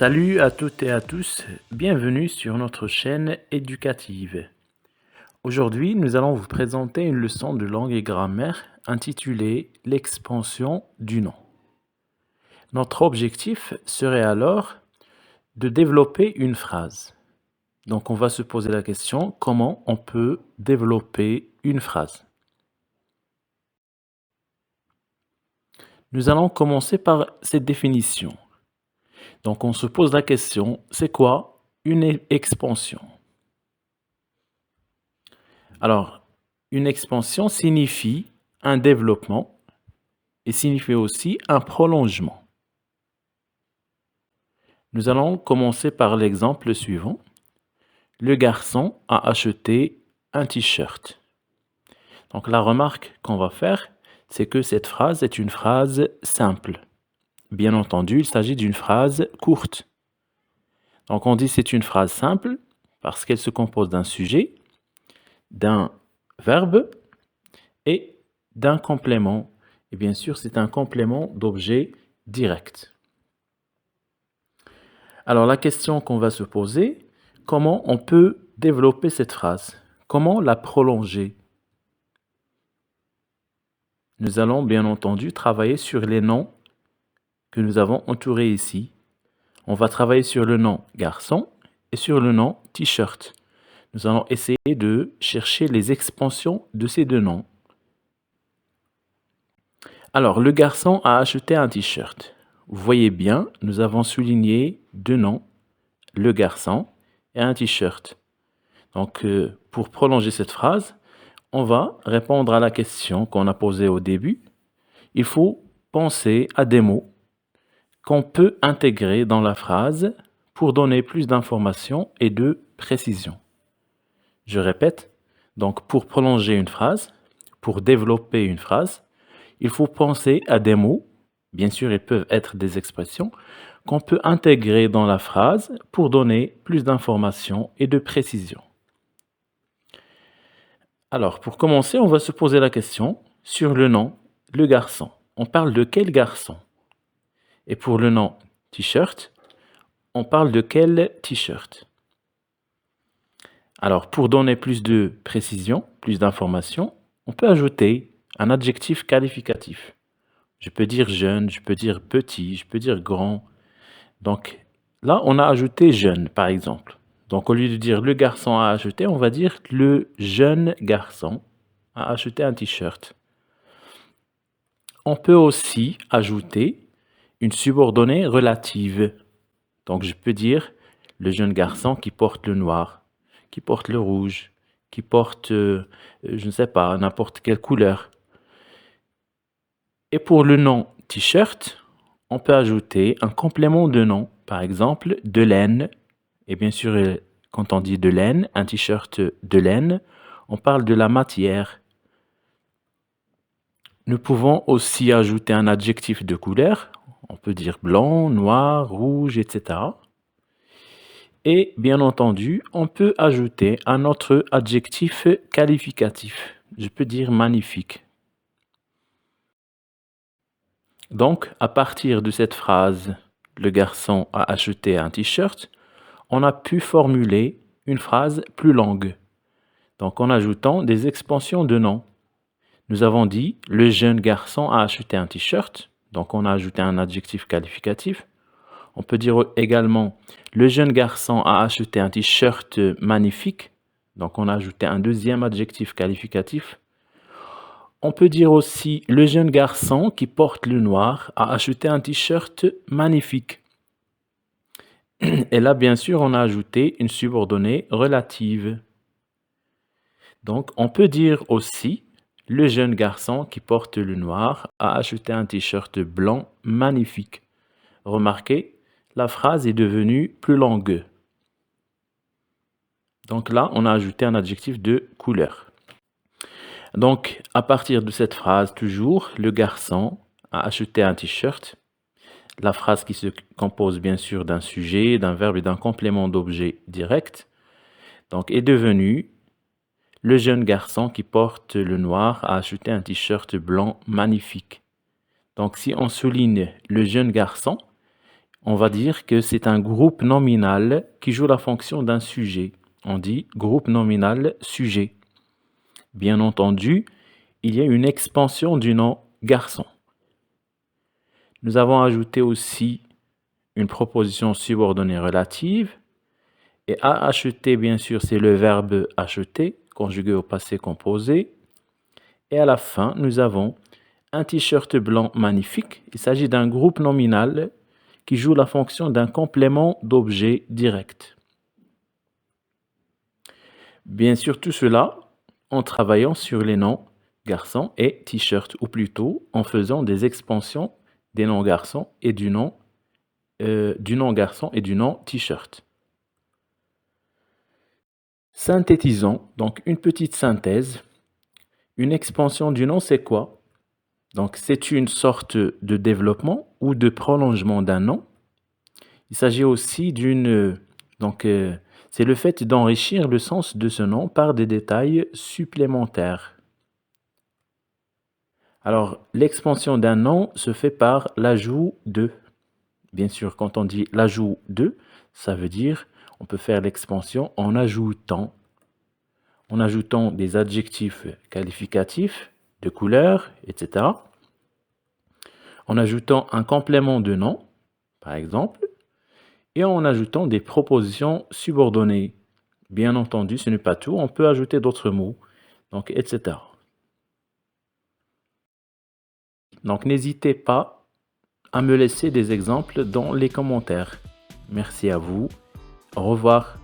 Salut à toutes et à tous, bienvenue sur notre chaîne éducative. Aujourd'hui, nous allons vous présenter une leçon de langue et grammaire intitulée L'expansion du nom. Notre objectif serait alors de développer une phrase. Donc on va se poser la question, comment on peut développer une phrase? Nous allons commencer par cette définition. Donc on se pose la question, c'est quoi une expansion? Alors, une expansion signifie un développement et signifie aussi un prolongement. Nous allons commencer par l'exemple suivant. Le garçon a acheté un t-shirt. Donc la remarque qu'on va faire, c'est que cette phrase est une phrase simple. Bien entendu, il s'agit d'une phrase courte. Donc on dit c'est une phrase simple parce qu'elle se compose d'un sujet, d'un verbe et d'un complément. Et bien sûr, c'est un complément d'objet direct. Alors la question qu'on va se poser, comment on peut développer cette phrase? Comment la prolonger? Nous allons bien entendu travailler sur les noms que nous avons entourés ici. On va travailler sur le nom garçon et sur le nom t-shirt. Nous allons essayer de chercher les expansions de ces deux noms. Alors, le garçon a acheté un t-shirt. Vous voyez bien, nous avons souligné deux noms, le garçon et un t-shirt. Donc, pour prolonger cette phrase, on va répondre à la question qu'on a posée au début. Il faut penser à des mots qu'on peut intégrer dans la phrase pour donner plus d'informations et de précision. Je répète, donc pour prolonger une phrase, pour développer une phrase, il faut penser à des mots, bien sûr ils peuvent être des expressions, qu'on peut intégrer dans la phrase pour donner plus d'informations et de précision. Alors, pour commencer, on va se poser la question sur le nom, le garçon. On parle de quel garçon? Et pour le nom t-shirt, on parle de quel t-shirt? Alors, pour donner plus de précision, plus d'informations, on peut ajouter un adjectif qualificatif. Je peux dire jeune, je peux dire petit, je peux dire grand. Donc, là, on a ajouté jeune, par exemple. Donc, au lieu de dire le garçon a acheté, on va dire le jeune garçon a acheté un t-shirt. On peut aussi ajouter une subordonnée relative. Donc, je peux dire le jeune garçon qui porte le noir, qui porte le rouge, qui porte, je ne sais pas, n'importe quelle couleur. Et pour le nom t-shirt, on peut ajouter un complément de nom, par exemple de laine. Et bien sûr, quand on dit de laine, un t-shirt de laine, on parle de la matière. Nous pouvons aussi ajouter un adjectif de couleur. On peut dire blanc, noir, rouge, etc. Et bien entendu, on peut ajouter un autre adjectif qualificatif. Je peux dire magnifique. Donc, à partir de cette phrase, le garçon a acheté un t-shirt, on a pu formuler une phrase plus longue. Donc, en ajoutant des expansions de nom. Nous avons dit, le jeune garçon a acheté un t-shirt. Donc, on a ajouté un adjectif qualificatif. On peut dire également, le jeune garçon a acheté un t-shirt magnifique. Donc, on a ajouté un deuxième adjectif qualificatif. On peut dire aussi, le jeune garçon qui porte le noir a acheté un t-shirt magnifique. Et là, bien sûr, on a ajouté une subordonnée relative. Donc, on peut dire aussi, le jeune garçon qui porte le noir a acheté un t-shirt blanc magnifique. Remarquez, la phrase est devenue plus longue. Donc là, on a ajouté un adjectif de couleur. Donc, à partir de cette phrase, toujours, le garçon a acheté un t-shirt. La phrase qui se compose bien sûr d'un sujet, d'un verbe et d'un complément d'objet direct. Donc, est devenue, le jeune garçon qui porte le noir a acheté un t-shirt blanc magnifique. Donc, si on souligne le jeune garçon, On va dire que c'est un groupe nominal qui joue la fonction d'un sujet. On dit groupe nominal sujet. Bien entendu, il y a une expansion du nom garçon. Nous avons ajouté aussi une proposition subordonnée relative. Et à acheter, bien sûr, c'est le verbe acheter, conjugué au passé composé. Et à la fin, nous avons un t-shirt blanc magnifique. Il s'agit d'un groupe nominal qui joue la fonction d'un complément d'objet direct. Bien sûr, tout cela en travaillant sur les noms garçon et t-shirt, ou plutôt en faisant des expansions des noms garçons et du nom garçon et du nom t-shirt. Synthétisons donc une petite synthèse. Une expansion du nom, c'est quoi? Donc, c'est une sorte de développement ou de prolongement d'un nom. Il s'agit aussi c'est le fait d'enrichir le sens de ce nom par des détails supplémentaires. Alors, l'expansion d'un nom se fait par l'ajout de. Bien sûr, quand on dit l'ajout de, ça veut dire on peut faire l'expansion en ajoutant des adjectifs qualificatifs de couleur, etc. En ajoutant un complément de nom, par exemple, et en ajoutant des propositions subordonnées. Bien entendu, ce n'est pas tout, on peut ajouter d'autres mots, donc etc. Donc n'hésitez pas à me laisser des exemples dans les commentaires. Merci à vous. Au revoir.